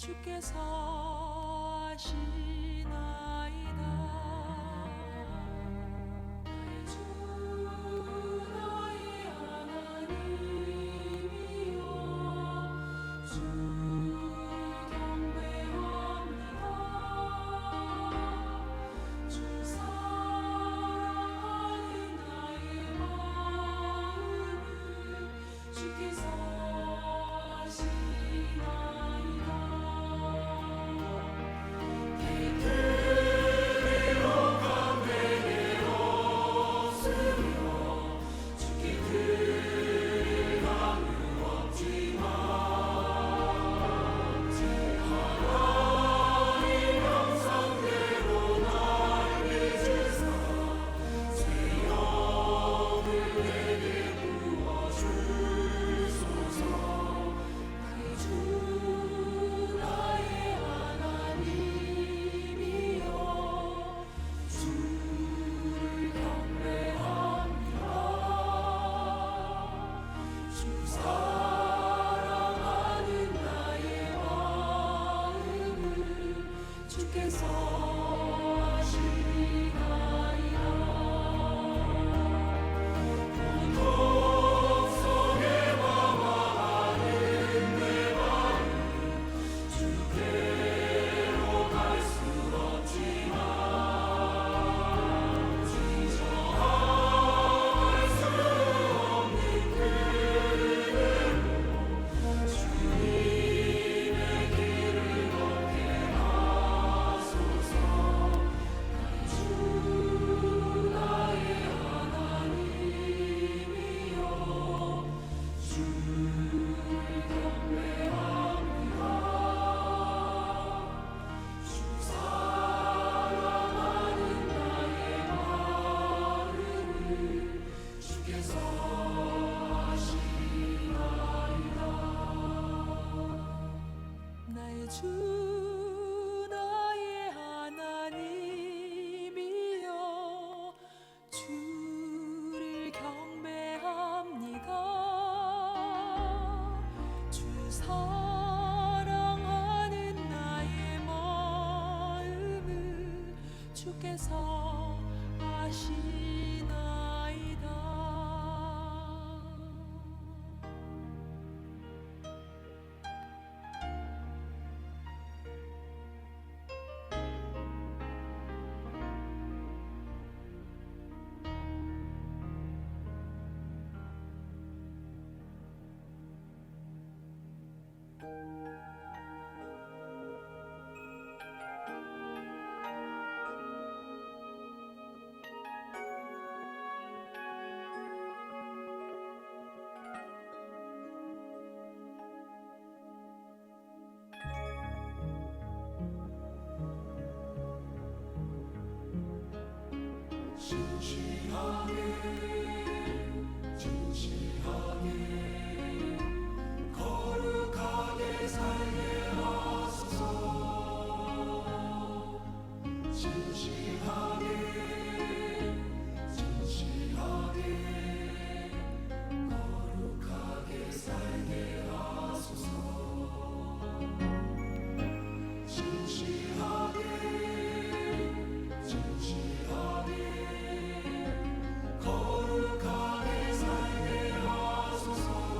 주께서 하시나이다. 나의 주 나의 하나님이여 주를 경배합니다. 주 사랑하는 나의 마음을 주께서 하시나이다. 나의 주 나의 하나님이여 주를 경배합니다. 주 사랑하는 나의 마음을 주께서 아시나이다. 진실하게 거룩하게 살게 하소서. 진실하게 거룩하게 살게 하소서. 진실하게 거룩하게 살게 하소서.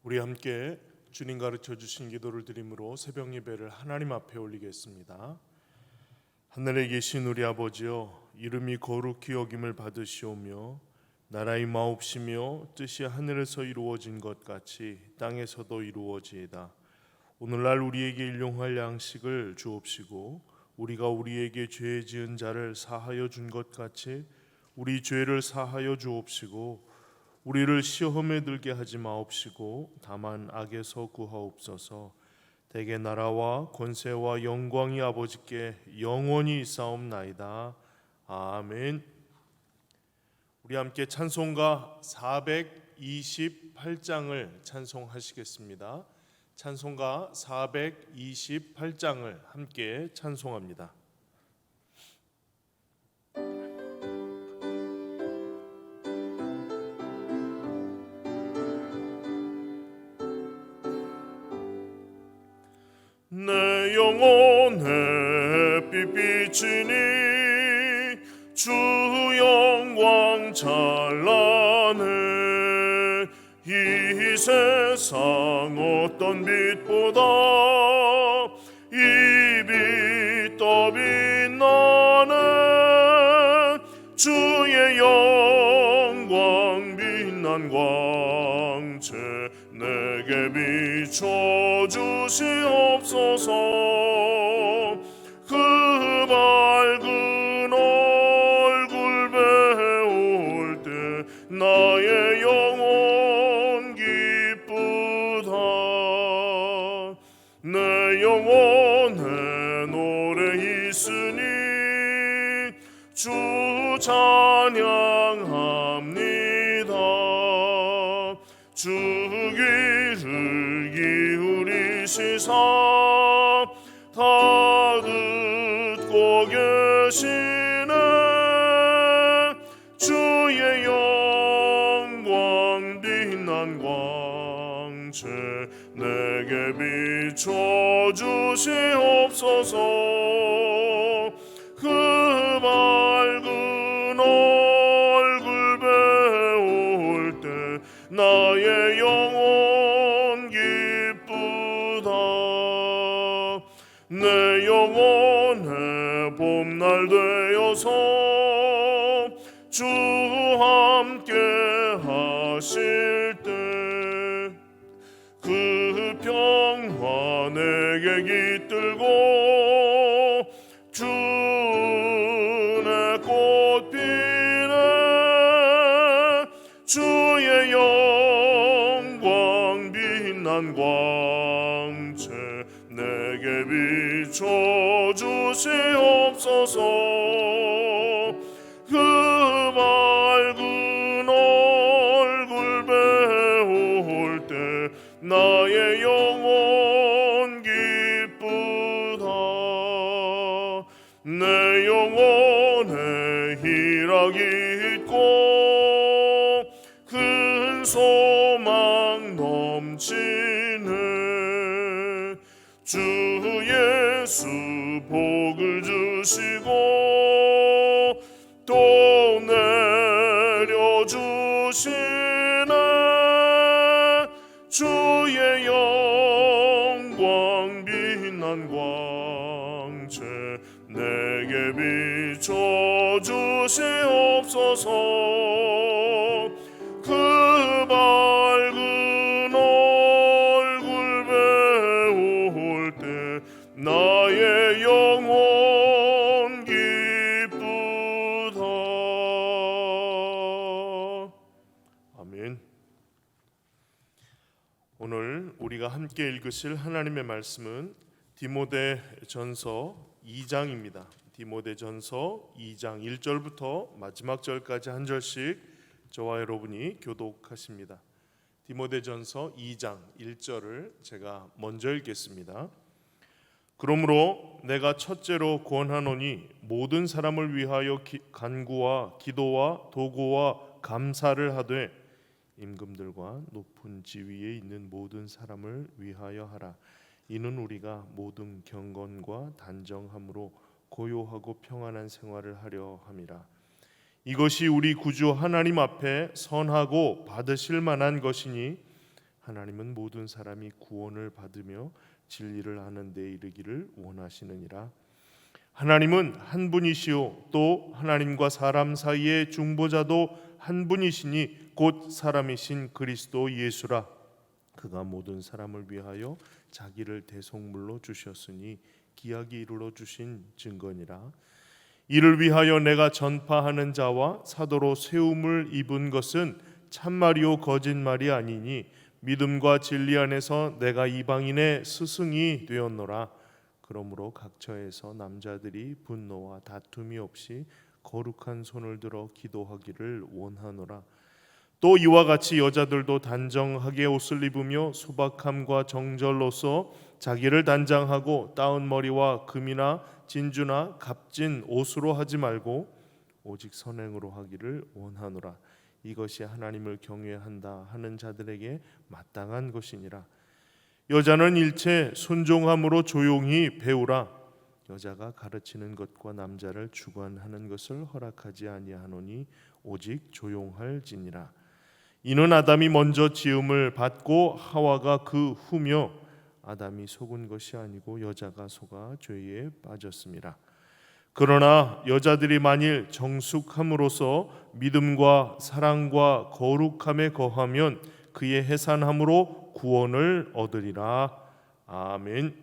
우리 함께 주님 가르쳐 주신 기도를 드림으로 새벽 예배를 하나님 앞에 올리겠습니다. 하늘에 계신 우리 아버지여, 이름이 거룩히 여김을 받으시오며 나라의 마옵시며 뜻이 하늘에서 이루어진 것 같이 땅에서도 이루어지이다. 오늘날 우리에게 일용할 양식을 주옵시고 우리가 우리에게 죄 지은 자를 사하여 준 것 같이 우리 죄를 사하여 주옵시고 우리를 시험에 들게 하지 마옵시고 다만 악에서 구하옵소서. 대개 나라와 권세와 영광이 아버지께 영원히 있사옵나이다. 아멘. 우리 함께 찬송가 428장을 찬송하시겠습니다. 찬송가 428장을 함께 찬송합니다. 내 영혼에 빛비치니 주 영광 찬란해. 이 세상 어떤 빛보다 이 빛 더 빛나네. 주의 영광 빛난 광채 내게 비춰주시옵소서. 그 밝은 얼굴 배울 때 나의 영혼 기쁘다. 내 영혼에 노래 있으니 주 찬양합니다. 주 귀를 기울이시사 다 듣고 계시네. 주의 영광 빛난 광채 내게 비춰주시옵소서. 그 밝은 얼굴 배울 때 나의 영혼 기쁘다. 내 영혼에 봄날 되어서 주 함께 하실 때 그 평화 내게 깃들고 주의 꽃 피네. 주의 영광 빛난 광채 내게 비춰주시옵소서. 그 밝은 얼굴 배울 때 나의 영혼 기쁘다. 내 영혼에 희락이 있고 큰 소망 넘치네. 주 예수 복을 주시고 또 내려주시네. 주의 영광 빛난 광채 내게 비춰주시옵소서. 그 밝은 얼굴 배울 때 나의 영혼 기쁘다. 아멘. 오늘 우리가 함께 읽으실 하나님의 말씀은 디모데전서 2장입니다. 디모데전서 2장 1절부터 마지막 절까지 한 절씩 저와 여러분이 교독하십니다. 디모데전서 2장 1절을 제가 먼저 읽겠습니다. 그러므로 내가 첫째로 권하노니 모든 사람을 위하여 간구와 기도와 도구와 감사를 하되 임금들과 높은 지위에 있는 모든 사람을 위하여 하라. 이는 우리가 모든 경건과 단정함으로 고요하고 평안한 생활을 하려 함이라. 이것이 우리 구주 하나님 앞에 선하고 받으실 만한 것이니 하나님은 모든 사람이 구원을 받으며 진리를 아는 데 이르기를 원하시느니라. 하나님은 한 분이시요 또 하나님과 사람 사이의 중보자도 한 분이시니 곧 사람이신 그리스도 예수라. 그가 모든 사람을 위하여 자기를 대속물로 주셨으니 기약이 이르러 주신 증거니라. 이를 위하여 내가 전파하는 자와 사도로 세움을 입은 것은 참말이요 거짓말이 아니니 믿음과 진리 안에서 내가 이방인의 스승이 되었노라. 그러므로 각처에서 남자들이 분노와 다툼이 없이 거룩한 손을 들어 기도하기를 원하노라. 또 이와 같이 여자들도 단정하게 옷을 입으며 소박함과 정절로서 자기를 단장하고 따은 머리와 금이나 진주나 값진 옷으로 하지 말고 오직 선행으로 하기를 원하노라. 이것이 하나님을 경외한다 하는 자들에게 마땅한 것이니라. 여자는 일체 순종함으로 조용히 배우라. 여자가 가르치는 것과 남자를 주관하는 것을 허락하지 아니하노니 오직 조용할지니라. 이는 아담이 먼저 지음을 받고 하와가 그 후며 아담이 속은 것이 아니고 여자가 속아 죄에 빠졌습니다. 그러나 여자들이 만일 정숙함으로써 믿음과 사랑과 거룩함에 거하면 그의 해산함으로 구원을 얻으리라. 아멘.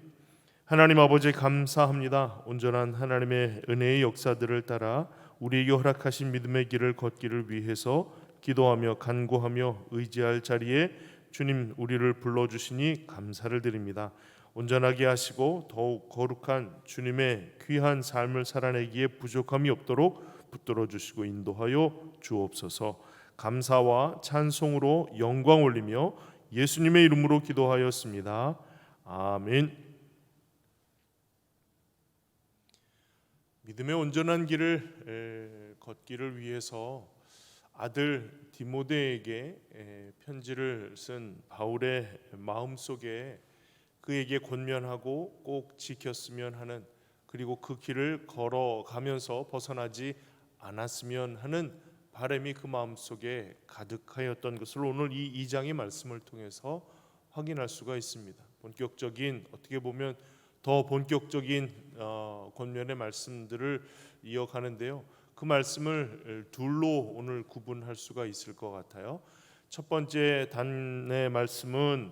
하나님 아버지 감사합니다. 온전한 하나님의 은혜의 역사들을 따라 우리에게 허락하신 믿음의 길을 걷기를 위해서 기도하며 간구하며 의지할 자리에 주님 우리를 불러주시니 감사를 드립니다. 온전하게 하시고 더욱 거룩한 주님의 귀한 삶을 살아내기에 부족함이 없도록 붙들어 주시고 인도하여 주옵소서. 감사와 찬송으로 영광 올리며 예수님의 이름으로 기도하였습니다. 아멘. 믿음의 온전한 길을 걷기를 위해서 아들 디모데에게 편지를 쓴 바울의 마음속에 그에게 권면하고 꼭 지켰으면 하는, 그리고 그 길을 걸어가면서 벗어나지 않았으면 하는 바람이 그 마음속에 가득하였던 것을 오늘 이 2장의 말씀을 통해서 확인할 수가 있습니다. 본격적인, 어떻게 보면 더 본격적인 권면의 말씀들을 이어가는데요. 그 말씀을 둘로 오늘 구분할 수가 있을 것 같아요. 첫 번째 단의 말씀은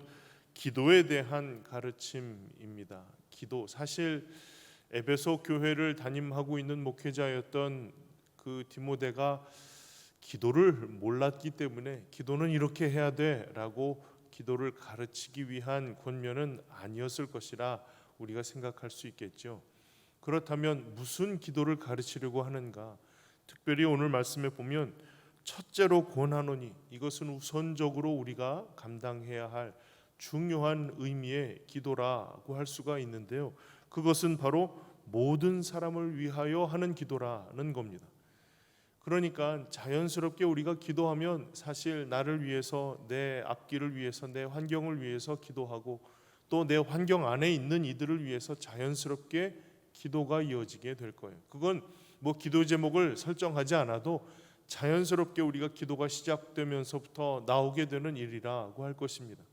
기도에 대한 가르침입니다. 기도, 사실 에베소 교회를 담임하고 있는 목회자였던 그 디모데가 기도를 몰랐기 때문에 기도는 이렇게 해야 돼라고 기도를 가르치기 위한 권면은 아니었을 것이라 우리가 생각할 수 있겠죠. 그렇다면 무슨 기도를 가르치려고 하는가? 특별히 오늘 말씀에 보면 첫째로 권하노니, 이것은 우선적으로 우리가 감당해야 할 중요한 의미의 기도라고 할 수가 있는데요. 그것은 바로 모든 사람을 위하여 하는 기도라는 겁니다. 그러니까 자연스럽게 우리가 기도하면 사실 나를 위해서, 내 앞길을 위해서, 내 환경을 위해서 기도하고 또 내 환경 안에 있는 이들을 위해서 자연스럽게 기도가 이어지게 될 거예요. 그건 뭐 기도 제목을 설정하지 않아도 자연스럽게 우리가 기도가 시작되면서부터 나오게 되는 일이라고 할 것입니다.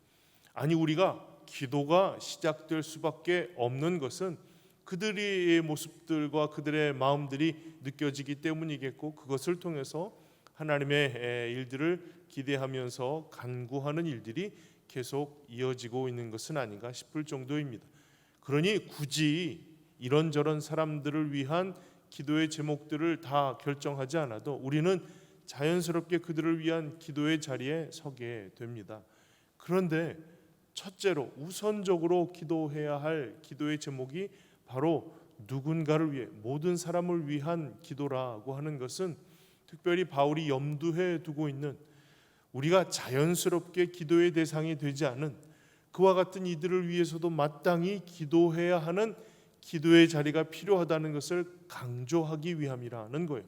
아니, 우리가 기도가 시작될 수밖에 없는 것은 그들의 모습들과 그들의 마음들이 느껴지기 때문이겠고, 그것을 통해서 하나님의 일들을 기대하면서 간구하는 일들이 계속 이어지고 있는 것은 아닌가 싶을 정도입니다. 그러니 굳이 이런저런 사람들을 위한 기도의 제목들을 다 결정하지 않아도 우리는 자연스럽게 그들을 위한 기도의 자리에 서게 됩니다. 그런데 첫째로 우선적으로 기도해야 할 기도의 제목이 바로 누군가를 위해, 모든 사람을 위한 기도라고 하는 것은 특별히 바울이 염두에 두고 있는, 우리가 자연스럽게 기도의 대상이 되지 않은 그와 같은 이들을 위해서도 마땅히 기도해야 하는 기도의 자리가 필요하다는 것을 강조하기 위함이라는 거예요.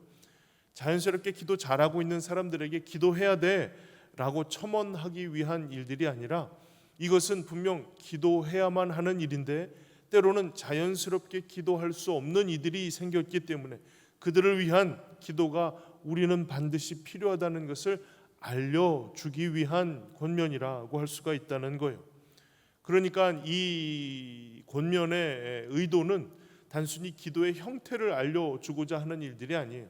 자연스럽게 기도 잘하고 있는 사람들에게 기도해야 돼 라고 첨언하기 위한 일들이 아니라, 이것은 분명 기도해야만 하는 일인데 때로는 자연스럽게 기도할 수 없는 이들이 생겼기 때문에 그들을 위한 기도가 우리는 반드시 필요하다는 것을 알려주기 위한 권면이라고 할 수가 있다는 거예요. 그러니까 이 권면의 의도는 단순히 기도의 형태를 알려주고자 하는 일들이 아니에요.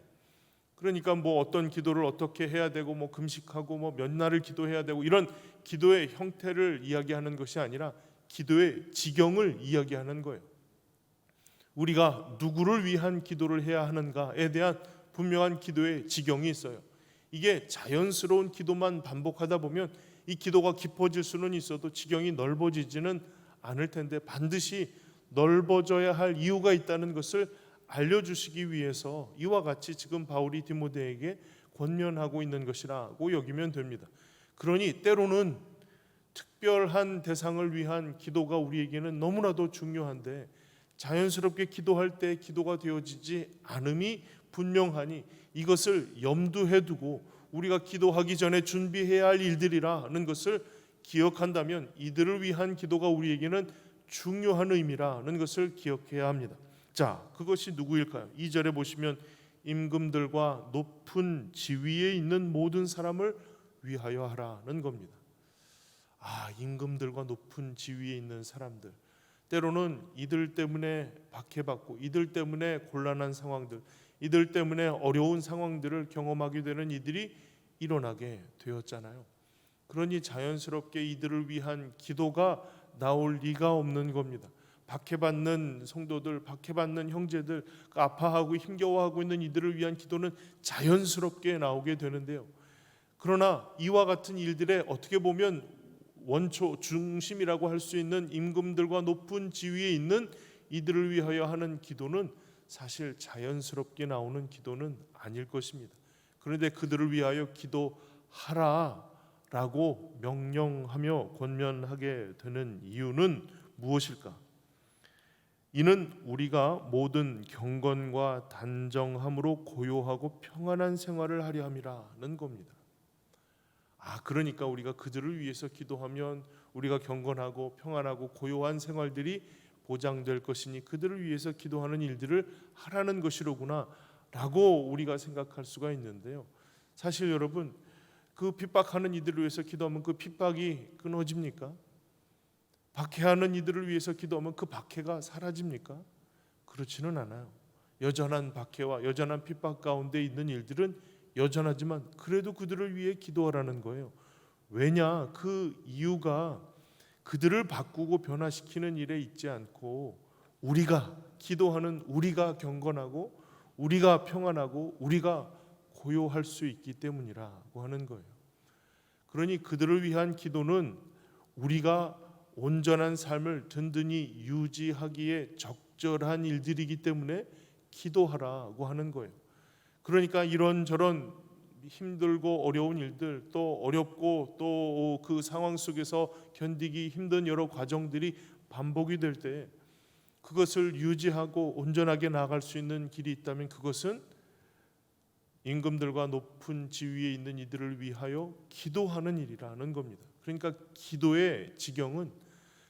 그러니까 뭐 어떤 기도를 어떻게 해야 되고 뭐 금식하고 뭐 몇 날을 기도해야 되고 이런 기도의 형태를 이야기하는 것이 아니라 기도의 지경을 이야기하는 거예요. 우리가 누구를 위한 기도를 해야 하는가에 대한 분명한 기도의 지경이 있어요. 이게 자연스러운 기도만 반복하다 보면 이 기도가 깊어질 수는 있어도 지경이 넓어지지는 않을 텐데 반드시 넓어져야 할 이유가 있다는 것을 알려주시기 위해서 이와 같이 지금 바울이 디모데에게 권면하고 있는 것이라고 여기면 됩니다. 그러니 때로는 특별한 대상을 위한 기도가 우리에게는 너무나도 중요한데 자연스럽게 기도할 때 기도가 되어지지 않음이 분명하니 이것을 염두에 두고 우리가 기도하기 전에 준비해야 할 일들이라는 것을 기억한다면 이들을 위한 기도가 우리에게는 중요한 의미라는 것을 기억해야 합니다. 자, 그것이 누구일까요? 2절에 보시면 임금들과 높은 지위에 있는 모든 사람을 위하여 하라는 겁니다. 임금들과 높은 지위에 있는 사람들, 때로는 이들 때문에 박해받고 이들 때문에 곤란한 상황들, 이들 때문에 어려운 상황들을 경험하게 되는 이들이 일어나게 되었잖아요. 그러니 자연스럽게 이들을 위한 기도가 나올 리가 없는 겁니다. 박해받는 성도들, 박해받는 형제들, 아파하고 힘겨워하고 있는 이들을 위한 기도는 자연스럽게 나오게 되는데요. 그러나 이와 같은 일들에 어떻게 보면 원초 중심이라고 할 수 있는 임금들과 높은 지위에 있는 이들을 위하여 하는 기도는 사실 자연스럽게 나오는 기도는 아닐 것입니다. 그런데 그들을 위하여 기도하라라고 명령하며 권면하게 되는 이유는 무엇일까? 이는 우리가 모든 경건과 단정함으로 고요하고 평안한 생활을 하려 함이라는 겁니다. 그러니까 우리가 그들을 위해서 기도하면 우리가 경건하고 평안하고 고요한 생활들이 보장될 것이니 그들을 위해서 기도하는 일들을 하라는 것이로구나 라고 우리가 생각할 수가 있는데요. 사실 여러분, 그 핍박하는 이들을 위해서 기도하면 그 핍박이 끊어집니까? 박해하는 이들을 위해서 기도하면 그 박해가 사라집니까? 그렇지는 않아요. 여전한 박해와 여전한 핍박 가운데 있는 일들은 여전하지만 그래도 그들을 위해 기도하라는 거예요. 왜냐? 그 이유가 그들을 바꾸고 변화시키는 일에 있지 않고 우리가 기도하는 우리가 경건하고 우리가 평안하고 우리가 고요할 수 있기 때문이라고 하는 거예요. 그러니 그들을 위한 기도는 우리가 온전한 삶을 든든히 유지하기에 적절한 일들이기 때문에 기도하라고 하는 거예요. 그러니까 이런저런 힘들고 어려운 일들, 또 어렵고 또 그 상황 속에서 견디기 힘든 여러 과정들이 반복이 될 때 그것을 유지하고 온전하게 나아갈 수 있는 길이 있다면 그것은 임금들과 높은 지위에 있는 이들을 위하여 기도하는 일이라는 겁니다. 그러니까 기도의 지경은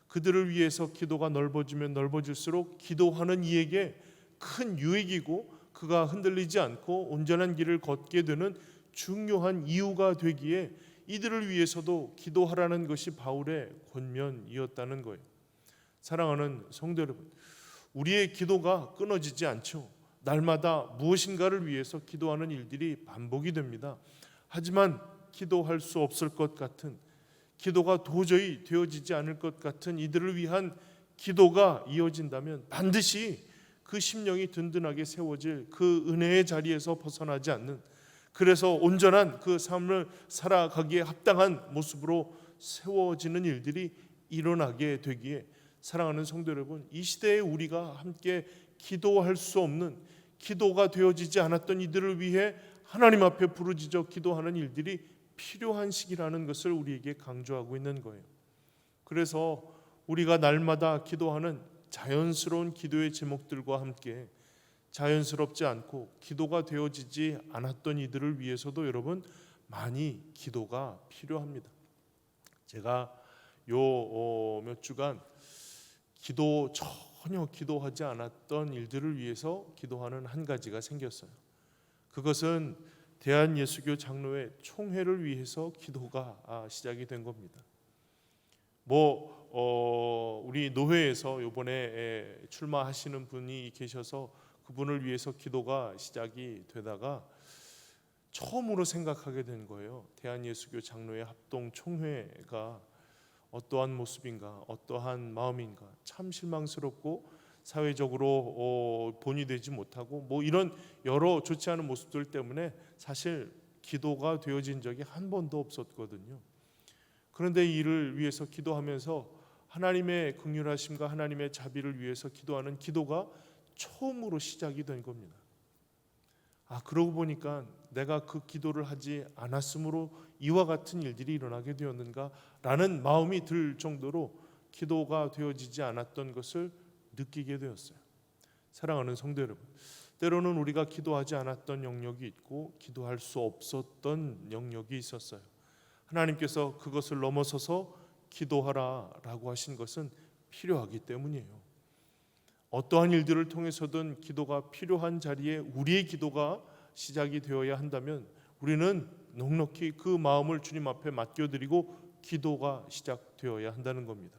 그들을 위해서 기도가 넓어지면 넓어질수록 기도하는 이에게 큰 유익이고 그가 흔들리지 않고 온전한 길을 걷게 되는 중요한 이유가 되기에 이들을 위해서도 기도하라는 것이 바울의 권면이었다는 거예요. 사랑하는 성도 여러분, 우리의 기도가 끊어지지 않죠. 날마다 무엇인가를 위해서 기도하는 일들이 반복이 됩니다. 하지만 기도할 수 없을 것 같은, 기도가 도저히 되어지지 않을 것 같은 이들을 위한 기도가 이어진다면 반드시 그 심령이 든든하게 세워질 그 은혜의 자리에서 벗어나지 않는, 그래서 온전한 그 삶을 살아가기에 합당한 모습으로 세워지는 일들이 일어나게 되기에 사랑하는 성도 여러분, 이 시대에 우리가 함께 기도할 수 없는, 기도가 되어지지 않았던 이들을 위해 하나님 앞에 부르짖어 기도하는 일들이 필요한 시기라는 것을 우리에게 강조하고 있는 거예요. 그래서 우리가 날마다 기도하는 자연스러운 기도의 제목들과 함께 자연스럽지 않고 기도가 되어지지 않았던 이들을 위해서도 여러분 많이 기도가 필요합니다. 제가 몇 주간 전혀 기도하지 않았던 일들을 위해서 기도하는 한 가지가 생겼어요. 그것은 대한예수교 장로회 총회를 위해서 기도가 시작이 된 겁니다. 우리 노회에서 이번에 출마하시는 분이 계셔서 그분을 위해서 기도가 시작이 되다가 처음으로 생각하게 된 거예요. 대한예수교 장로회 합동 총회가 어떠한 모습인가, 어떠한 마음인가, 참 실망스럽고 사회적으로 본이 되지 못하고 이런 여러 좋지 않은 모습들 때문에 사실 기도가 되어진 적이 한 번도 없었거든요. 그런데 이를 위해서 기도하면서 하나님의 긍휼하심과 하나님의 자비를 위해서 기도하는 기도가 처음으로 시작이 된 겁니다. 그러고 보니까 내가 그 기도를 하지 않았으므로 이와 같은 일들이 일어나게 되었는가라는 마음이 들 정도로 기도가 되어지지 않았던 것을 느끼게 되었어요. 사랑하는 성도 여러분, 때로는 우리가 기도하지 않았던 영역이 있고 기도할 수 없었던 영역이 있었어요. 하나님께서 그것을 넘어서서 기도하라라고 하신 것은 필요하기 때문이에요. 어떠한 일들을 통해서든 기도가 필요한 자리에 우리의 기도가 시작이 되어야 한다면 우리는 넉넉히 그 마음을 주님 앞에 맡겨드리고 기도가 시작되어야 한다는 겁니다.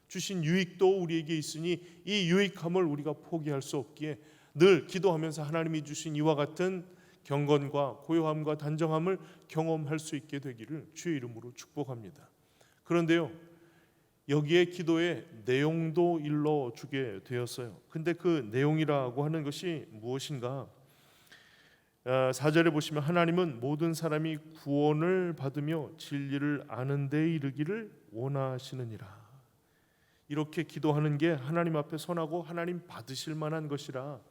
주신 유익도 우리에게 있으니 이 유익함을 우리가 포기할 수 없기에 늘 기도하면서 하나님이 주신 이와 같은 경건과 고요함과 단정함을 경험할 수 있게 되기를 주의 이름으로 축복합니다. 그런데요, 여기에 기도의 내용도 일러주게 되었어요. 근데 그 내용이라고 하는 것이 무엇인가? 4절에 보시면 하나님은 모든 사람이 구원을 받으며 진리를 아는 데 이르기를 원하시느니라. 이렇게 기도하는 게 하나님 앞에 선하고 하나님 받으실 만한 것이라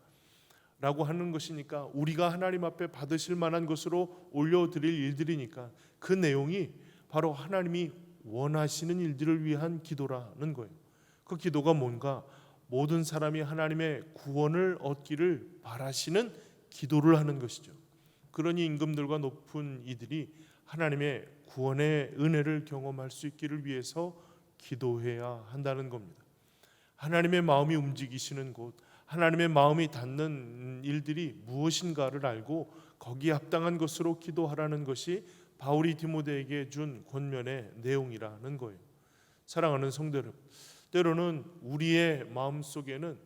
라고 하는 것이니까, 우리가 하나님 앞에 받으실 만한 것으로 올려드릴 일들이니까 그 내용이 바로 하나님이 원하시는 일들을 위한 기도라는 거예요. 그 기도가 뭔가? 모든 사람이 하나님의 구원을 얻기를 바라시는 기도를 하는 것이죠. 그러니 임금들과 높은 이들이 하나님의 구원의 은혜를 경험할 수 있기를 위해서 기도해야 한다는 겁니다. 하나님의 마음이 움직이시는 곳, 하나님의 마음이 닿는 일들이 무엇인가를 알고 거기에 합당한 것으로 기도하라는 것이 바울이 디모데에게 준 권면의 내용이라는 거예요. 사랑하는 성도 여러분, 때로는 우리의 마음속에는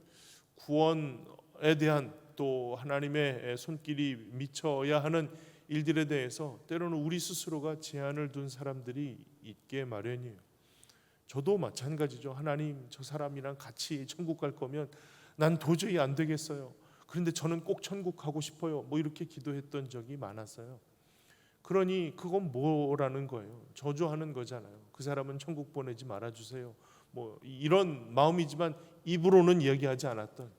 구원에 대한 또 하나님의 손길이 미쳐야 하는 일들에 대해서 때로는 우리 스스로가 제한을 둔 사람들이 있게 마련이에요. 저도 마찬가지죠. 하나님, 저 사람이랑 같이 천국 갈 거면 난 도저히 안 되겠어요. 그런데 저는 꼭 천국 가고 싶어요. 이렇게 기도했던 적이 많았어요. 그러니 그건 뭐라는 거예요? 저주하는 거잖아요. 그 사람은 천국 보내지 말아주세요. 이런 마음이지만 입으로는 이야기하지 않았던.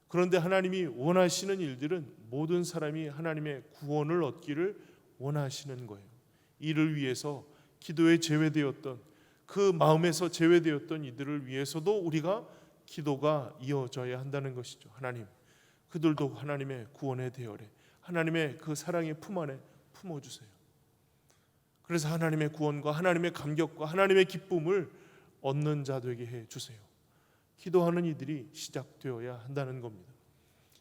그런데 하나님이 원하시는 일들은 모든 사람이 하나님의 구원을 얻기를 원하시는 거예요. 이를 위해서 기도에 제외되었던, 그 마음에서 제외되었던 이들을 위해서도 우리가 기도가 이어져야 한다는 것이죠. 하나님, 그들도 하나님의 구원의 대열에, 하나님의 그 사랑의 품 안에 품어주세요. 그래서 하나님의 구원과 하나님의 감격과 하나님의 기쁨을 얻는 자 되게 해주세요. 기도하는 이들이 시작되어야 한다는 겁니다.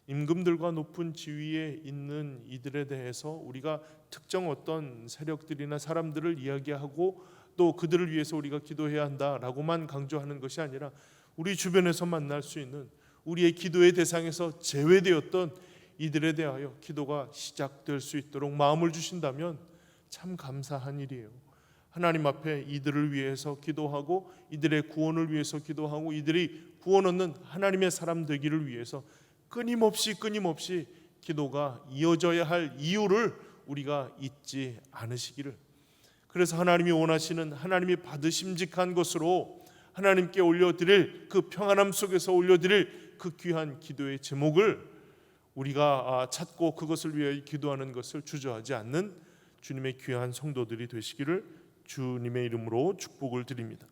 임금들과 높은 지위에 있는 이들에 대해서 우리가 특정 어떤 세력들이나 사람들을 이야기하고 또 그들을 위해서 우리가 기도해야 한다라고만 강조하는 것이 아니라 우리 주변에서 만날 수 있는 우리의 기도의 대상에서 제외되었던 이들에 대하여 기도가 시작될 수 있도록 마음을 주신다면 참 감사한 일이에요. 하나님 앞에 이들을 위해서 기도하고 이들의 구원을 위해서 기도하고 이들이 구원 얻는 하나님의 사람 되기를 위해서 끊임없이 기도가 이어져야 할 이유를 우리가 잊지 않으시기를. 그래서 하나님이 원하시는, 하나님이 받으심직한 것으로 하나님께 올려드릴 그 평안함 속에서 올려드릴 그 귀한 기도의 제목을 우리가 찾고 그것을 위해 기도하는 것을 주저하지 않는 주님의 귀한 성도들이 되시기를 주님의 이름으로 축복을 드립니다.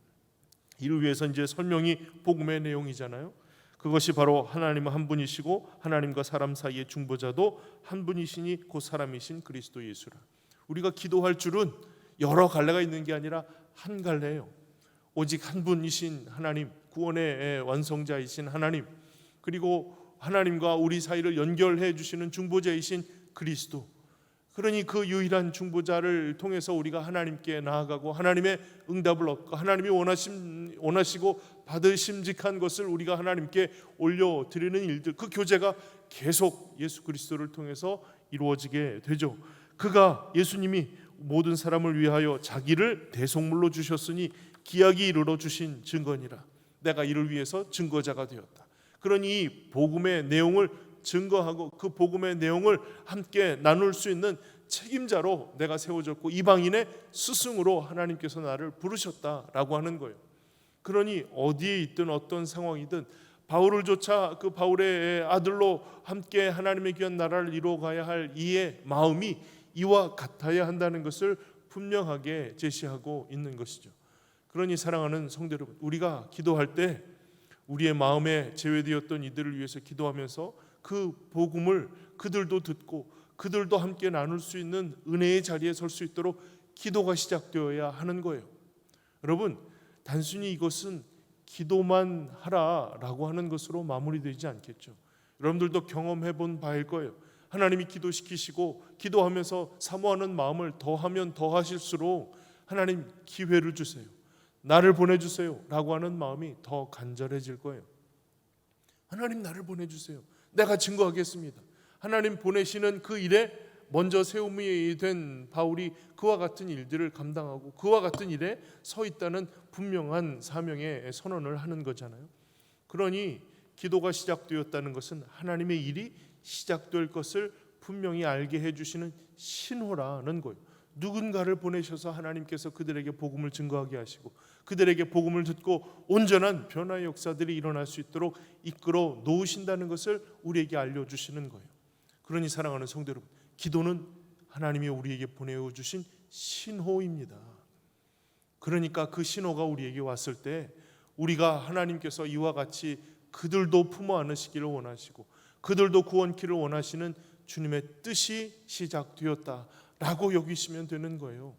이를 위해서 이제 설명이 복음의 내용이잖아요. 그것이 바로 하나님은 한 분이시고 하나님과 사람 사이의 중보자도 한 분이시니 곧 사람이신 그리스도 예수라. 우리가 기도할 줄은 여러 갈래가 있는 게 아니라 한 갈래예요. 오직 한 분이신 하나님, 구원의 완성자이신 하나님, 그리고 하나님과 우리 사이를 연결해 주시는 중보자이신 그리스도, 그러니 그 유일한 중보자를 통해서 우리가 하나님께 나아가고 하나님의 응답을 얻고 하나님이 원하시고 받으심직한 것을 우리가 하나님께 올려드리는 일들, 그 교제가 계속 예수 그리스도를 통해서 이루어지게 되죠. 그가, 예수님이 모든 사람을 위하여 자기를 대속물로 주셨으니 기약이 이르러 주신 증거니라. 내가 이를 위해서 증거자가 되었다. 그러니 이 복음의 내용을 증거하고 그 복음의 내용을 함께 나눌 수 있는 책임자로 내가 세워졌고 이방인의 스승으로 하나님께서 나를 부르셨다라고 하는 거예요. 그러니 어디에 있든 어떤 상황이든 바울을 조차 그 바울의 아들로 함께 하나님의 귀한 나라를 이루어가야 할 이의 마음이 이와 같아야 한다는 것을 분명하게 제시하고 있는 것이죠. 그러니 사랑하는 성도 여러분, 우리가 기도할 때 우리의 마음에 제외되었던 이들을 위해서 기도하면서 그 복음을 그들도 듣고 그들도 함께 나눌 수 있는 은혜의 자리에 설 수 있도록 기도가 시작되어야 하는 거예요. 여러분, 단순히 이것은 기도만 하라라고 하는 것으로 마무리되지 않겠죠. 여러분들도 경험해 본 바일 거예요. 하나님이 기도시키시고 기도하면서 사모하는 마음을 더하면 더하실수록 하나님 기회를 주세요, 나를 보내주세요 라고 하는 마음이 더 간절해질 거예요. 하나님 나를 보내주세요, 내가 증거하겠습니다. 하나님 보내시는 그 일에 먼저 세움이 된 바울이 그와 같은 일들을 감당하고 그와 같은 일에 서 있다는 분명한 사명의 선언을 하는 거잖아요. 그러니 기도가 시작되었다는 것은 하나님의 일이 시작될 것을 분명히 알게 해주시는 신호라는 거예요. 누군가를 보내셔서 하나님께서 그들에게 복음을 증거하게 하시고 그들에게 복음을 듣고 온전한 변화의 역사들이 일어날 수 있도록 이끌어 놓으신다는 것을 우리에게 알려주시는 거예요. 그러니 사랑하는 성도 여러분, 기도는 하나님이 우리에게 보내주신 신호입니다. 그러니까 그 신호가 우리에게 왔을 때 우리가 하나님께서 이와 같이 그들도 품어 안으시기를 원하시고 그들도 구원키를 원하시는 주님의 뜻이 시작되었다라고 여기시면 되는 거예요.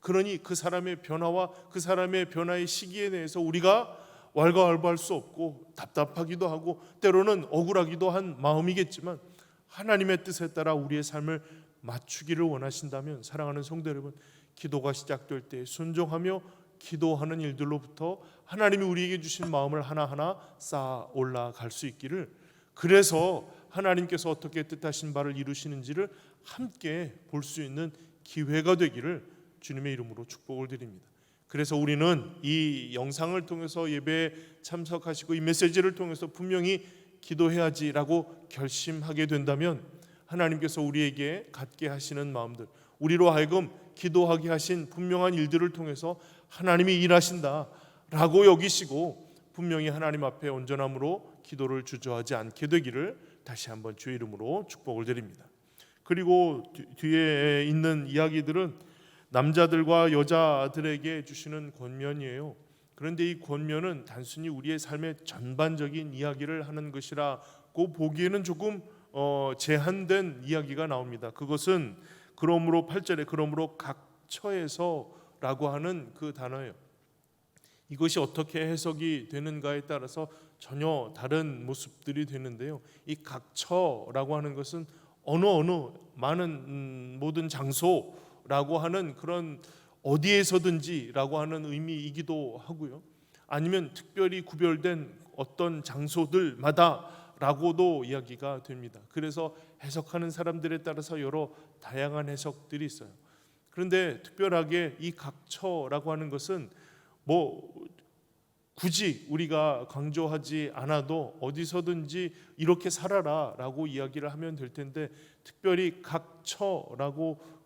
그러니 그 사람의 변화와 그 사람의 변화의 시기에 대해서 우리가 왈가왈부할 수 없고 답답하기도 하고 때로는 억울하기도 한 마음이겠지만 하나님의 뜻에 따라 우리의 삶을 맞추기를 원하신다면 사랑하는 성도 여러분, 기도가 시작될 때 순종하며 기도하는 일들로부터 하나님이 우리에게 주신 마음을 하나하나 쌓아 올라갈 수 있기를, 그래서 하나님께서 어떻게 뜻하신 바를 이루시는지를 함께 볼 수 있는 기회가 되기를 주님의 이름으로 축복을 드립니다. 그래서 우리는 이 영상을 통해서 예배에 참석하시고 이 메시지를 통해서 분명히 기도해야지라고 결심하게 된다면 하나님께서 우리에게 갖게 하시는 마음들, 우리로 하여금 기도하게 하신 분명한 일들을 통해서 하나님이 일하신다라고 여기시고 분명히 하나님 앞에 온전함으로 기도를 주저하지 않게 되기를 다시 한번 주의 이름으로 축복을 드립니다. 그리고 뒤에 있는 이야기들은 남자들과 여자들에게 주시는 권면이에요. 그런데 이 권면은 단순히 우리의 삶의 전반적인 이야기를 하는 것이라고 보기에는 조금 제한된 이야기가 나옵니다. 그것은 그러므로 8절에 그러므로 각처에서라고 하는 그 단어예요. 이것이 어떻게 해석이 되는가에 따라서 전혀 다른 모습들이 되는데요. 이 각처라고 하는 것은 어느 많은 모든 장소라고 하는 그런 어디에서든지라고 하는 의미이기도 하고요. 아니면 특별히 구별된 어떤 장소들마다라고도 이야기가 됩니다. 그래서 해석하는 사람들에 따라서 여러 다양한 해석들이 있어요. 그런데 특별하게 이 각처라고 하는 것은 굳이 우리가 강조하지 않아도 어디서든지 이렇게 살아라라고 이야기를 하면 될 텐데 특별히 각처라고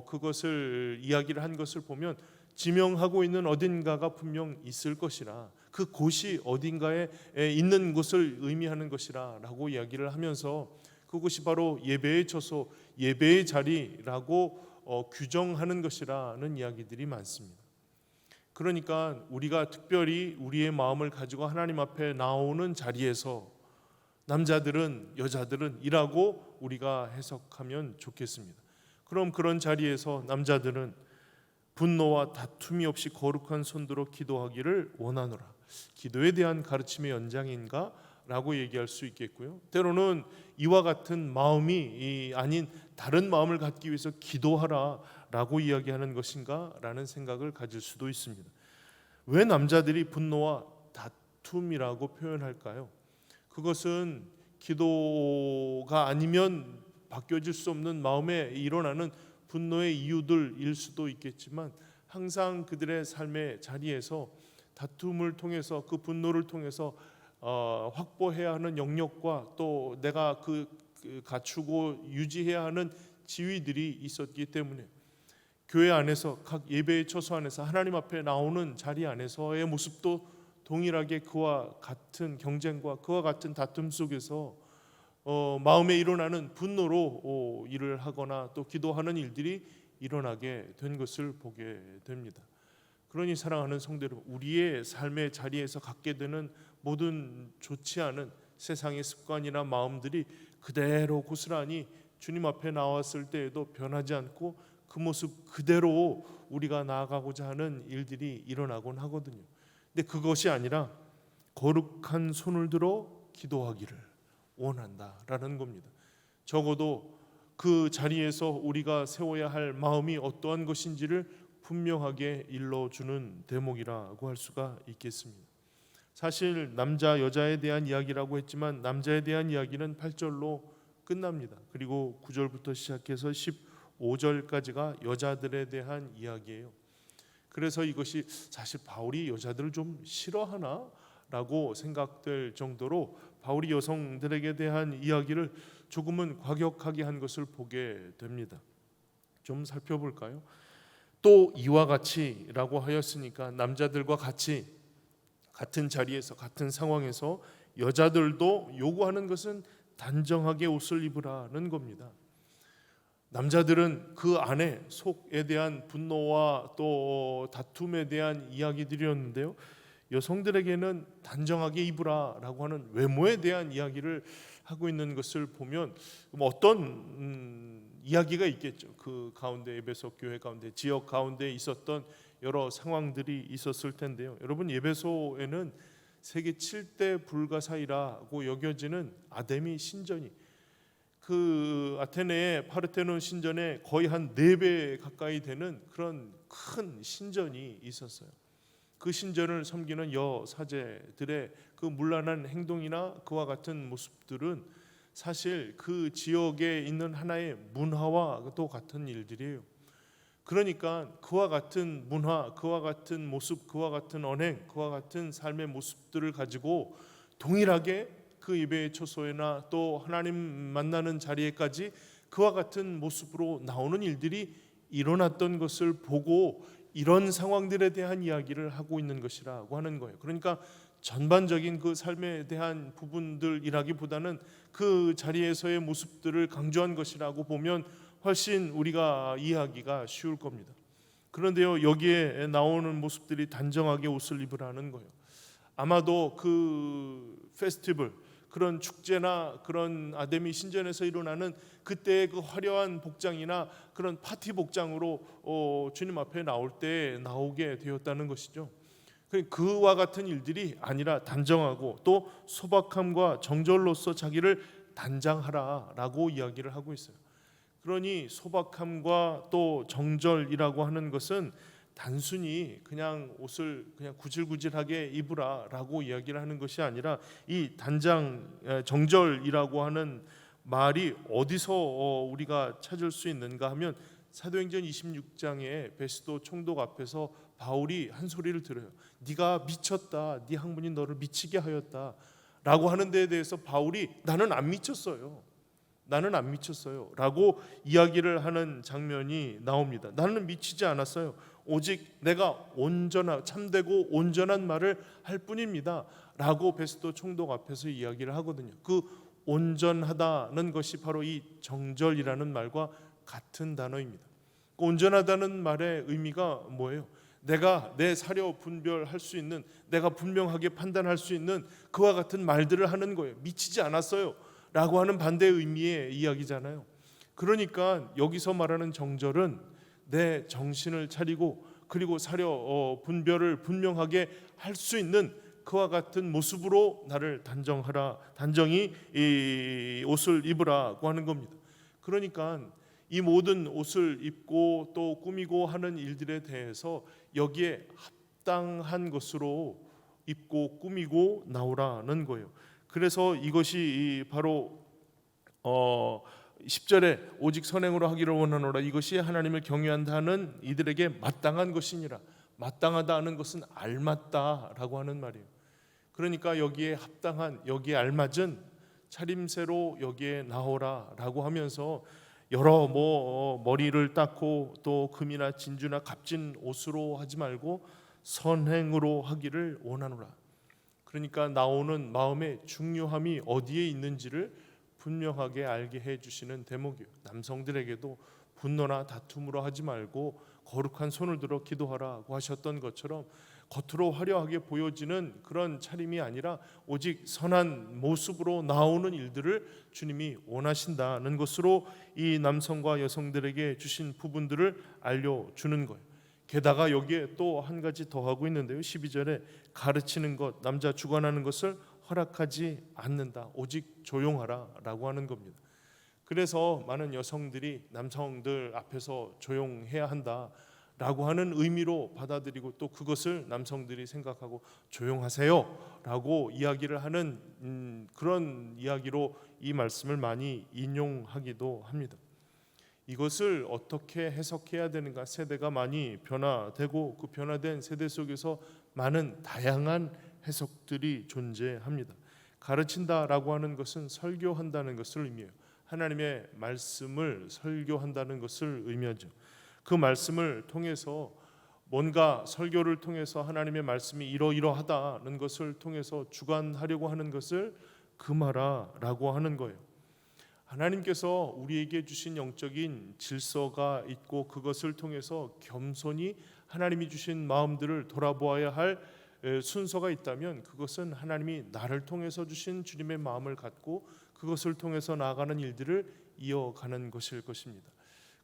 그것을 이야기를 한 것을 보면 지명하고 있는 어딘가가 분명 있을 것이라, 그 곳이 어딘가에 있는 곳을 의미하는 것이라라고 이야기를 하면서 그것이 바로 예배의 처소, 예배의 자리라고 규정하는 것이라는 이야기들이 많습니다. 그러니까 우리가 특별히 우리의 마음을 가지고 하나님 앞에 나오는 자리에서 남자들은 여자들은 이라고 우리가 해석하면 좋겠습니다. 그럼 그런 자리에서 남자들은 분노와 다툼이 없이 거룩한 손으로 기도하기를 원하노라. 기도에 대한 가르침의 연장인가? 라고 얘기할 수 있겠고요. 때로는 이와 같은 마음이 아닌 다른 마음을 갖기 위해서 기도하라 라고 이야기하는 것인가 라는 생각을 가질 수도 있습니다. 왜 남자들이 분노와 다툼이라고 표현할까요? 그것은 기도가 아니면 바뀌어질 수 없는 마음에 일어나는 분노의 이유들일 수도 있겠지만 항상 그들의 삶의 자리에서 다툼을 통해서 그 분노를 통해서 확보해야 하는 영역과 또 내가 갖추고 유지해야 하는 지위들이 있었기 때문에 교회 안에서 각 예배의 처소 안에서 하나님 앞에 나오는 자리 안에서의 모습도 동일하게 그와 같은 경쟁과 그와 같은 다툼 속에서 마음에 일어나는 분노로 일을 하거나 또 기도하는 일들이 일어나게 된 것을 보게 됩니다. 그러니 사랑하는 성도 여러분, 우리의 삶의 자리에서 갖게 되는 모든 좋지 않은 세상의 습관이나 마음들이 그대로 고스란히 주님 앞에 나왔을 때에도 변하지 않고 그 모습 그대로 우리가 나아가고자 하는 일들이 일어나곤 하거든요. 근데 그것이 아니라 거룩한 손을 들어 기도하기를 원한다라는 겁니다. 적어도 그 자리에서 우리가 세워야 할 마음이 어떠한 것인지를 분명하게 일러주는 대목이라고 할 수가 있겠습니다. 사실 남자 여자에 대한 이야기라고 했지만 남자에 대한 이야기는 8절로 끝납니다. 그리고 9절부터 시작해서 15절까지가 여자들에 대한 이야기예요. 그래서 이것이 사실 바울이 여자들을 좀 싫어하나? 라고 생각될 정도로 바울이 여성들에게 대한 이야기를 조금은 과격하게 한 것을 보게 됩니다. 좀 살펴볼까요? 또 이와 같이라고 하였으니까 남자들과 같이 같은 자리에서 같은 상황에서 여자들도 요구하는 것은 단정하게 옷을 입으라는 겁니다. 남자들은 그 안에 속에 대한 분노와 또 다툼에 대한 이야기들이었는데요. 여성들에게는 단정하게 입으라라고 하는 외모에 대한 이야기를 하고 있는 것을 보면 어떤 이야기가 있겠죠. 그 가운데 에베소 교회 가운데 지역 가운데 있었던 여러 상황들이 있었을 텐데요. 여러분, 에베소에는 세계 7대 불가사의라고 여겨지는 아데미 신전이 그 아테네의 파르테논 신전에 거의 한 4배 가까이 되는 그런 큰 신전이 있었어요. 그 신전을 섬기는 여사제들의 그 문란한 행동이나 그와 같은 모습들은 사실 그 지역에 있는 하나의 문화와 또 같은 일들이에요. 그러니까 그와 같은 문화, 그와 같은 모습, 그와 같은 언행, 그와 같은 삶의 모습들을 가지고 동일하게 그 예배의 처소에나 또 하나님 만나는 자리에까지 그와 같은 모습으로 나오는 일들이 일어났던 것을 보고 이런 상황들에 대한 이야기를 하고 있는 것이라고 하는 거예요. 그러니까 전반적인 그 삶에 대한 부분들이라기보다는 그 자리에서의 모습들을 강조한 것이라고 보면 훨씬 우리가 이해하기가 쉬울 겁니다. 그런데요, 여기에 나오는 모습들이 단정하게 옷을 입으라는 거예요. 아마도 그 페스티벌, 그런 축제나 그런 아데미 신전에서 일어나는 그때의 그 화려한 복장이나 그런 파티 복장으로 주님 앞에 나올 때 나오게 되었다는 것이죠. 그와 같은 일들이 아니라 단정하고 또 소박함과 정절로서 자기를 단장하라라고 이야기를 하고 있어요. 그러니 소박함과 또 정절이라고 하는 것은 단순히 그냥 옷을 그냥 구질구질하게 입으라라고 이야기를 하는 것이 아니라 이 정절이라고 하는 말이 어디서 우리가 찾을 수 있는가 하면 사도행전 26장에 베스도 총독 앞에서 바울이 한 소리를 들어요. 네가 미쳤다. 네 학문이 너를 미치게 하였다. 라고 하는 데에 대해서 바울이 나는 안 미쳤어요. 나는 안 미쳤어요. 라고 이야기를 하는 장면이 나옵니다. 나는 미치지 않았어요. 오직 내가 참되고 온전한 말을 할 뿐입니다. 라고 베스도 총독 앞에서 이야기를 하거든요. 그 온전하다는 것이 바로 이 정절이라는 말과 같은 단어입니다. 온전하다는 말의 의미가 뭐예요? 내가 내 사려 분별할 수 있는, 내가 분명하게 판단할 수 있는 그와 같은 말들을 하는 거예요. 미치지 않았어요 라고 하는 반대의 의미의 이야기잖아요. 그러니까 여기서 말하는 정절은 내 정신을 차리고 그리고 사려 분별을 분명하게 할 수 있는 그와 같은 모습으로 나를 단정히 이 옷을 입으라고 하는 겁니다. 그러니까 이 모든 옷을 입고 또 꾸미고 하는 일들에 대해서 여기에 합당한 것으로 입고 꾸미고 나오라는 거예요. 그래서 이것이 바로 10절에 오직 선행으로 하기를 원하노라, 이것이 하나님을 경외한다는 이들에게 마땅한 것이니라. 마땅하다 하는 것은 알맞다라고 하는 말이에요. 그러니까 여기에 합당한, 여기에 알맞은 차림새로 여기에 나오라라고 하면서 여러 머리를 닦고 또 금이나 진주나 값진 옷으로 하지 말고 선행으로 하기를 원하노라. 그러니까 나오는 마음의 중요함이 어디에 있는지를 분명하게 알게 해주시는 대목이에요. 남성들에게도 분노나 다툼으로 하지 말고 거룩한 손을 들어 기도하라고 하셨던 것처럼 겉으로 화려하게 보여지는 그런 차림이 아니라 오직 선한 모습으로 나오는 일들을 주님이 원하신다는 것으로 이 남성과 여성들에게 주신 부분들을 알려주는 거예요. 게다가 여기에 또 한 가지 더 하고 있는데요. 12절에 가르치는 것, 남자 주관하는 것을 허락하지 않는다. 오직 조용하라 라고 하는 겁니다. 그래서 많은 여성들이 남성들 앞에서 조용해야 한다 라고 하는 의미로 받아들이고 또 그것을 남성들이 생각하고 조용하세요 라고 이야기를 하는 그런 이야기로 이 말씀을 많이 인용하기도 합니다. 이것을 어떻게 해석해야 되는가? 세대가 많이 변화되고 그 변화된 세대 속에서 많은 다양한 해석들이 존재합니다. 가르친다라고 하는 것은 설교한다는 것을 의미해요. 하나님의 말씀을 설교한다는 것을 의미하죠. 그 말씀을 통해서 뭔가 설교를 통해서 하나님의 말씀이 이러이러하다는 것을 통해서 주관하려고 하는 것을 금하라라고 하는 거예요. 하나님께서 우리에게 주신 영적인 질서가 있고 그것을 통해서 겸손히 하나님이 주신 마음들을 돌아보아야 할 순서가 있다면 그것은 하나님이 나를 통해서 주신 주님의 마음을 갖고 그것을 통해서 나아가는 일들을 이어가는 것일 것입니다.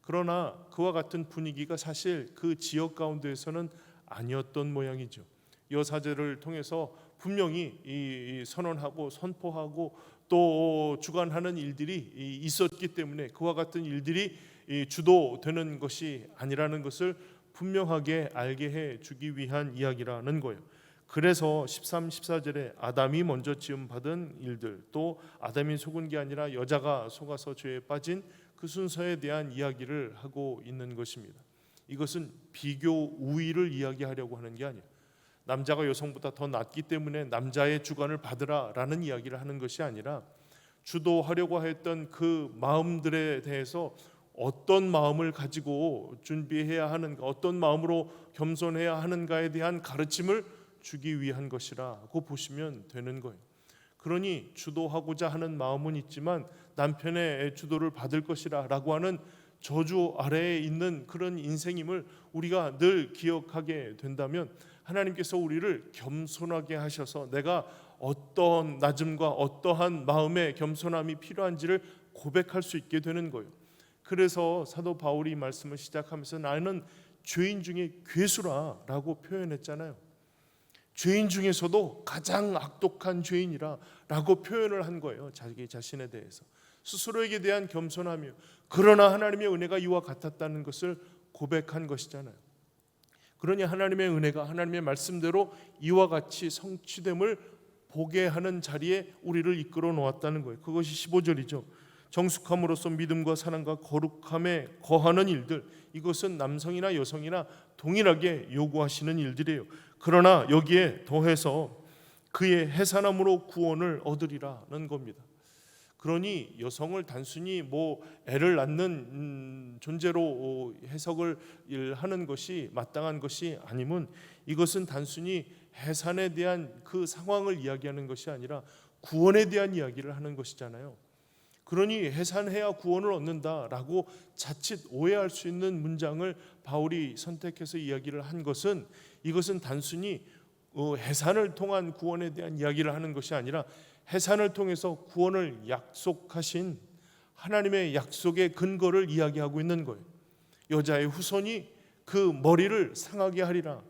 그러나 그와 같은 분위기가 사실 그 지역 가운데에서는 아니었던 모양이죠. 여사제를 통해서 분명히 선언하고 선포하고 또 주관하는 일들이 있었기 때문에 그와 같은 일들이 주도되는 것이 아니라는 것을 분명하게 알게 해주기 위한 이야기라는 거예요. 그래서 13, 14절에 아담이 먼저 지음 받은 일들, 또 아담이 속은 게 아니라 여자가 속아서 죄에 빠진 그 순서에 대한 이야기를 하고 있는 것입니다. 이것은 비교 우위를 이야기하려고 하는 게 아니에요. 남자가 여성보다 더 낫기 때문에 남자의 주관을 받으라라는 이야기를 하는 것이 아니라 주도하려고 했던 그 마음들에 대해서 어떤 마음을 가지고 준비해야 하는가, 어떤 마음으로 겸손해야 하는가에 대한 가르침을 주기 위한 것이라고 보시면 되는 거예요. 그러니 주도하고자 하는 마음은 있지만 남편의 주도를 받을 것이라고 하는 저주 아래에 있는 그런 인생임을 우리가 늘 기억하게 된다면 하나님께서 우리를 겸손하게 하셔서 내가 어떤 낮음과 어떠한 마음의 겸손함이 필요한지를 고백할 수 있게 되는 거예요. 그래서 사도 바울이 말씀을 시작하면서 나는 죄인 중에 괴수라라고 표현했잖아요. 죄인 중에서도 가장 악독한 죄인이라 라고 표현을 한 거예요. 자기 자신에 대해서 스스로에게 대한 겸손함이요. 그러나 하나님의 은혜가 이와 같았다는 것을 고백한 것이잖아요. 그러니 하나님의 은혜가 하나님의 말씀대로 이와 같이 성취됨을 보게 하는 자리에 우리를 이끌어 놓았다는 거예요. 그것이 15절이죠. 정숙함으로써 믿음과 사랑과 거룩함에 거하는 일들, 이것은 남성이나 여성이나 동일하게 요구하시는 일들이에요. 그러나 여기에 더해서 그의 해산함으로 구원을 얻으리라는 겁니다. 그러니 여성을 단순히 애를 낳는 존재로 해석을 하는 것이 마땅한 것이 아니면 이것은 단순히 해산에 대한 그 상황을 이야기하는 것이 아니라 구원에 대한 이야기를 하는 것이잖아요. 그러니 해산해야 구원을 얻는다라고 자칫 오해할 수 있는 문장을 바울이 선택해서 이야기를 한 것은 이것은 단순히 해산을 통한 구원에 대한 이야기를 하는 것이 아니라 해산을 통해서 구원을 약속하신 하나님의 약속의 근거를 이야기하고 있는 거예요. 여자의 후손이 그 머리를 상하게 하리라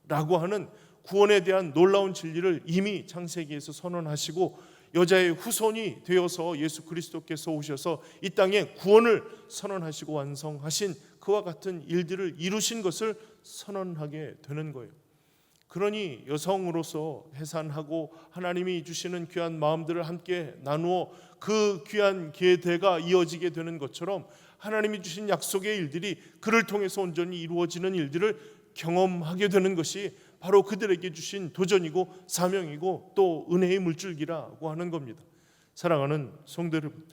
라고 하는 구원에 대한 놀라운 진리를 이미 창세기에서 선언하시고 여자의 후손이 되어서 예수 그리스도께서 오셔서 이 땅에 구원을 선언하시고 완성하신 그와 같은 일들을 이루신 것을 선언하게 되는 거예요. 그러니 여성으로서 해산하고 하나님이 주시는 귀한 마음들을 함께 나누어 그 귀한 계대가 이어지게 되는 것처럼 하나님이 주신 약속의 일들이 그를 통해서 온전히 이루어지는 일들을 경험하게 되는 것이 바로 그들에게 주신 도전이고 사명이고 또 은혜의 물줄기라고 하는 겁니다. 사랑하는 성도 여러분,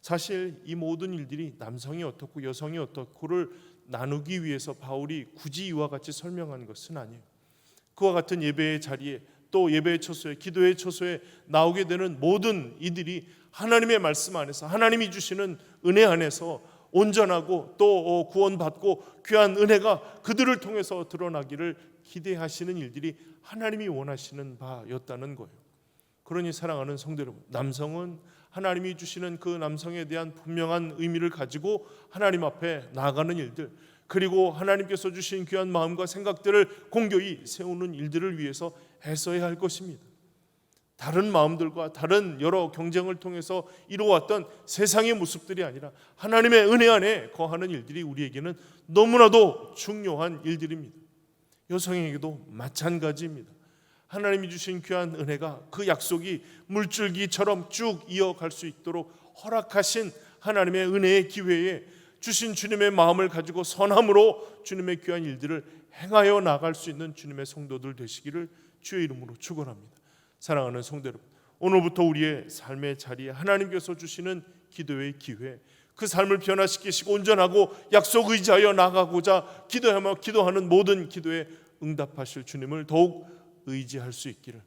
사실 이 모든 일들이 남성이 어떻고 여성이 어떻고를 나누기 위해서 바울이 굳이 이와 같이 설명한 것은 아니에요. 그와 같은 예배의 자리에 또 예배의 처소에 기도의 처소에 나오게 되는 모든 이들이 하나님의 말씀 안에서 하나님이 주시는 은혜 안에서 온전하고 또 구원받고 귀한 은혜가 그들을 통해서 드러나기를 기대하시는 일들이 하나님이 원하시는 바였다는 거예요. 그러니 사랑하는 성도 여러분, 남성은 하나님이 주시는 그 남성에 대한 분명한 의미를 가지고 하나님 앞에 나아가는 일들, 그리고 하나님께서 주신 귀한 마음과 생각들을 공교히 세우는 일들을 위해서 애써야 할 것입니다. 다른 마음들과 다른 여러 경쟁을 통해서 이루어왔던 세상의 모습들이 아니라 하나님의 은혜 안에 거하는 일들이 우리에게는 너무나도 중요한 일들입니다. 여성에게도 마찬가지입니다. 하나님이 주신 귀한 은혜가 그 약속이 물줄기처럼 쭉 이어갈 수 있도록 허락하신 하나님의 은혜의 기회에 주신 주님의 마음을 가지고 선함으로 주님의 귀한 일들을 행하여 나갈 수 있는 주님의 성도들 되시기를 주의 이름으로 축원합니다. 사랑하는 성도 여러분, 오늘부터 우리의 삶의 자리에 하나님께서 주시는 기도의 기회, 그 삶을 변화시키시고 온전하고 약속 의지하여 나가고자 기도하는 모든 기도에 응답하실 주님을 더욱 의지할 수 있기를,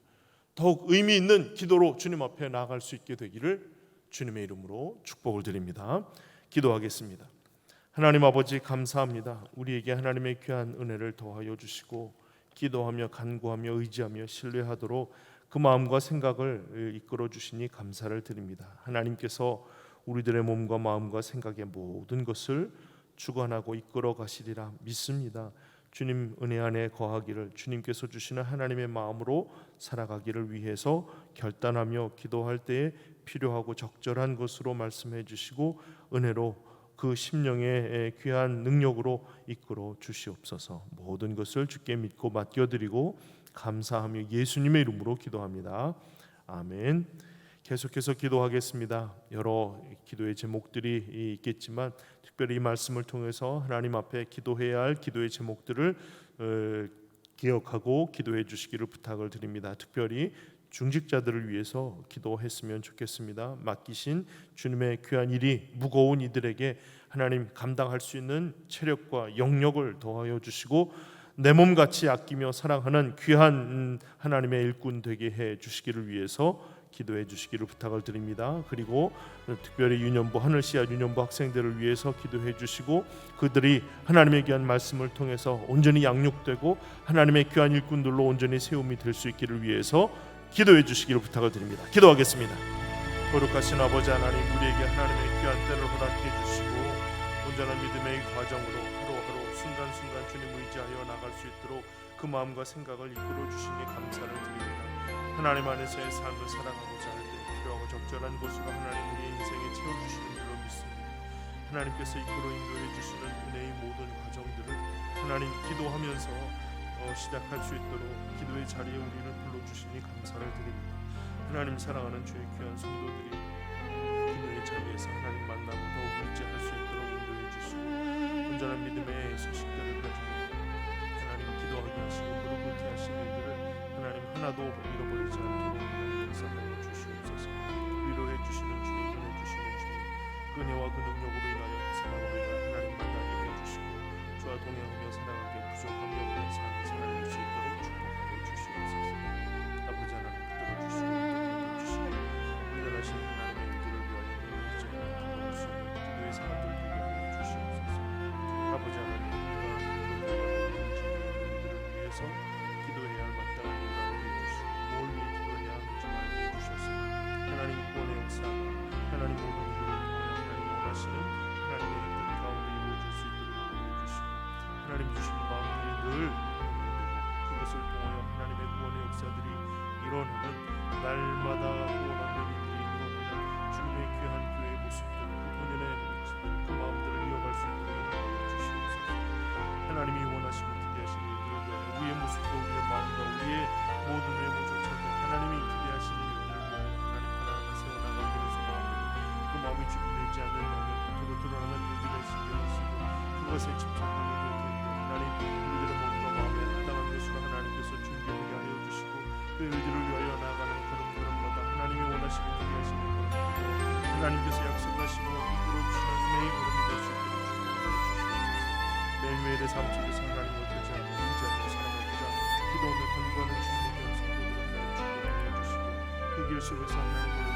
더욱 의미 있는 기도로 주님 앞에 나아갈 수 있게 되기를 주님의 이름으로 축복을 드립니다. 기도하겠습니다. 하나님 아버지, 감사합니다. 우리에게 하나님의 귀한 은혜를 더하여 주시고 기도하며 간구하며 의지하며 신뢰하도록 그 마음과 생각을 이끌어 주시니 감사를 드립니다. 하나님께서 우리들의 몸과 마음과 생각의 모든 것을 주관하고 이끌어 가시리라 믿습니다. 주님 은혜 안에 거하기를, 주님께서 주시는 하나님의 마음으로 살아가기를 위해서 결단하며 기도할 때에 필요하고 적절한 것으로 말씀해 주시고 은혜로 그 심령의 귀한 능력으로 이끌어 주시옵소서. 모든 것을 주께 믿고 맡겨드리고 감사하며 예수님의 이름으로 기도합니다. 아멘. 계속해서 기도하겠습니다. 여러 기도의 제목들이 있겠지만 특별히 이 말씀을 통해서 하나님 앞에 기도해야 할 기도의 제목들을 기억하고 기도해 주시기를 부탁을 드립니다. 특별히 중직자들을 위해서 기도했으면 좋겠습니다. 맡기신 주님의 귀한 일이 무거운 이들에게 하나님 감당할 수 있는 체력과 영력을 더하여 주시고 내 몸같이 아끼며 사랑하는 귀한 하나님의 일꾼 되게 해 주시기를 위해서 기도해 주시기를 부탁을 드립니다. 그리고 특별히 유년부 하늘시야 유년부 학생들을 위해서 기도해 주시고 그들이 하나님의 귀한 말씀을 통해서 온전히 양육되고 하나님의 귀한 일꾼들로 온전히 세움이 될 수 있기를 위해서 기도해 주시기를 부탁을 드립니다. 기도하겠습니다. 거룩하신 아버지 하나님, 우리에게 하나님의 귀한 때를 허락해 주시고 온전한 믿음의 과정으로 하루하루 순간순간 주님 의지하여 나갈 수 있도록 그 마음과 생각을 이끌어 주시니 감사를 드립니다. 하나님 안에서의 삶을 살아가고자 할 때 필요하고 적절한 것으로 하나님 우리의 인생에 채워주시는 줄로 믿습니다. 하나님께서 이끌어 인도해 주시는 은혜의 모든 과정들을 하나님 기도하면서 시작할 수 있도록 기도의 자리에 우리를 불러주시니 감사를 드립니다. 하나님 사랑하는 주의 귀한 성도들이 기도의 자리에서 하나님 만나고 더욱 의지할 수 있도록 인도해 주시고 온전한 믿음의 소식들을 가지고 하나님 기도하게 하시고 무릎 꿇게 하시는 일들을 하나님 하나도 잃어버리지 않도록 하나님 역사하여 주시옵소서. 위로해 주시는 주님, 은혜 주시는 주님, 그 은혜와 그 능력으로 인하여 사랑으로 인하여 하나님 만나게 해주시고 주와 동행하며 살아가게 부족함이 없는 삶을 살아갈 수 있도록 축복하여 주시옵소서. 아버지 하나님 붙들어주시고 붙들어주시고 온전하신 하나님의 기도를 위하여 의지하여 기도할 수 있는 기도의 사람들 되게 하여 주시옵소서. 아버지 하나님 우리들을 위해서 기도해야 할 마땅한 일을 알게 해주시고 뭘 위해 기도해야 하는지 알게 해주셨으니 하나님 구원의 역사가 하나님 모든 일들을 통하여 하나님 원하시는 하나님의 뜻 가운데 이루어질 수 있도록 인도해 주시고 하나님 주신 마음들이 늘 그것을 통하여 하나님의 역사들이 일어나는 날마다 구원한 일들이 일어나는 주님의 귀한 교회의 모습들, 그 본연의 모습들, 그 마음들을 이어갈 수 있도록 인도하여 주시옵소서. 하나님이 원하시고 기대하신 일들을 위하여 우리의 모습과 우리의 마음과 우리의 모든 외모조차도 하나님이 기대하시는 일들을 위하여 하나님 하나님을 세워나가기를 소망합니다. 그 마음이 주분되지 않는다면 겉으로 드러나는 일들에 신경을 쓰고 그것에 집착하게 될 텐데 하나님 우리들의 몸과 마음에 합당한 것으로 하나님께서 준비하게 하여 주시고 그 일들을 위하여 나아가는 걸음걸음마다 하나님이 원하시고 기대하시는 걸음마다 하나님께서 약속하시고 이끌어주시는 매일 걸음이 될 수 있도록 축복하여 주시옵소서. 매일매일의 삶 속에서 하나님을 보지 않고 의지하며 살아가고자 기도하며 간구하는 주님의 성도들을 하나님 축복하여 주시고 그 길 속에서 하나님을